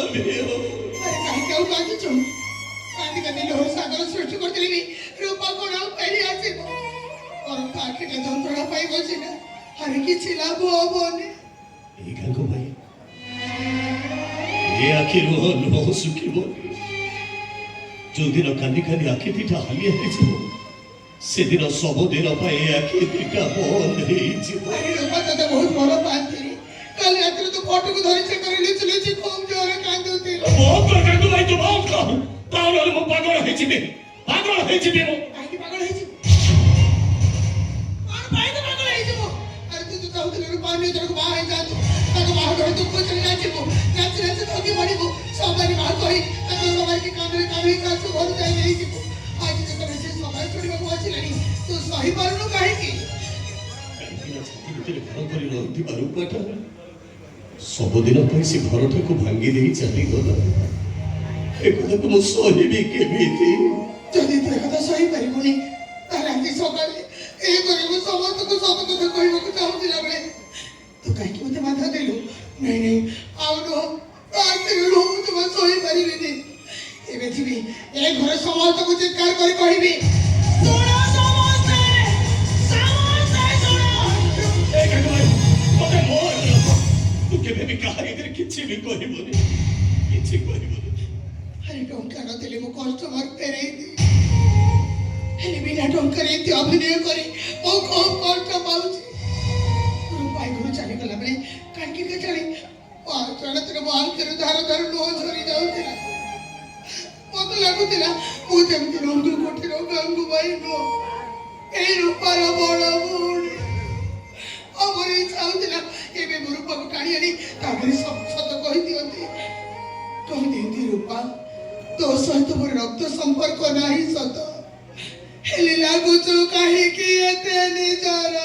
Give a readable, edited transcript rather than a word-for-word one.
अरे काही केव कांदुचो कांदी कांदी लोह सागर सृष्टी करतली रूपा कोण फेरी आसीबो और काकीले যন্ত্রণা পাই বসে না আরে কিছু লাভ হবনে এই গাঙ্গো ভাই এ আখি লোহ শুকিব যদিন কান্দি কান্দি আখি দিটা হালিয়া হয়েছিল সেদিন সবদিন পাই আখি দিটা বন্ধ হয়েছিল। আরে রূপা তো বহুত বড় পান্তিরি কাল রাতে তো ফটোকে ধরিছে করে লিচুলিচি খুব জোরে কান্দুছিল। বহুত করে কান্দু ভাই তো বহুত কম তাহলে মো পাগল হয়েছিবে মো আইকি পাগল হয়েছি আর ভাই তো পাগল হয়েছি মো আরে তুই তো চাউতলে রূপা নিয়ে তোকে বাহাই যাতো তাকে বাহাই ধরে তো কোচে যাচ্ছিব নাচে নাচে তোকে মারিব সবাই বাহাই করি তাকে সবাইকে কাঁদরে কাঁদরে কাছে ঘর যাই নেইছিব আজ তো করে সে সবাই ছড়িବାକୁ ଆସିଲାଣି ତୁ ସହି ପାରୁନୁ କାହିଁକି? ଛାତି ଭିତରେ ଘର କରି ରହିଥିବା ରୂପାଟା ସବୁଦିନ ପାଇଁ ସେ ଘରଟାକୁ ଭାଙ୍ଗି ଦେଇ ଚାଲିଗଲା। ଏକଥାକୁ ମୁଁ ସହିବି କେମିତି? ଯଦି ତୁ ଏକଥା ସହିପାରିବୁନି ତାହେଲେ ଆଜି ସକାଳେ ଏ କରିବୁ ସମସ୍ତଙ୍କୁ ସବୁ କଥା କହିବାକୁ ଚାହୁଁଥିଲା ବେଳେ ତୁ କାହିଁକି ମୋତେ ବାଧା ଦେଲୁ? ନାଇଁ ନାଇଁ ଆଉ ନୁହଁ ମୁଁ ଜମା ସହିପାରିବିନି। ଏବେ ଯିବି ଏ ଘରେ ସମସ୍ତଙ୍କୁ ଚିତ୍କାର କରି କହିବି ଶୁଣ ସମସ୍ତେ ତୁ କେବେ ବି କାହା ଆଗରେ କିଛି ବି କହିବୁନି କିଛି କହିବୁନି। ଆରେ ଟଙ୍କା ନଥିଲେ ମୁଁ କଷ୍ଟମର ଫେରେଇ ଦିଏ ହେଲେ ବିନା ଟଙ୍କାରେ ଏମିତି ଅଭିନୟ କରି ମୁଁ ଖୁବ୍ କଷ୍ଟ ପାଉଛି। ରୂପାଇ ଘରୁ ଚାଲିଗଲା ବେଳେ କାହିଁକି କେଜାଣି ଅଚାନକରେ ମୋ ଆଖିରୁ ଧାର ଧାର ଲୁହ ଝରି ଯାଉଥିଲା। ମତେ ଲାଗୁଥିଲା ମୁଁ ଯେମିତି ରଙ୍ଗୁ କୋଠିର ଗାଙ୍ଗୁବାଇ ନୁହଁ ଏଇ ରୂପାର ବଡ଼ ଭଉଣୀ। ଆମର ଇଚ୍ଛା ହଉଥିଲା ଏବେ ମୋ ରୂପାକୁ ଟାଣି ଆଣି ତାପରେ ସବୁ ସତ କହିଦିଅନ୍ତି ରୂପା ତୋ ସହିତ ମୋର ରକ୍ତ ସମ୍ପର୍କ ନାହିଁ ସତ ହେଲେ ଲାଗୁଛୁ କାହିଁକି ଏତେ ନିଜର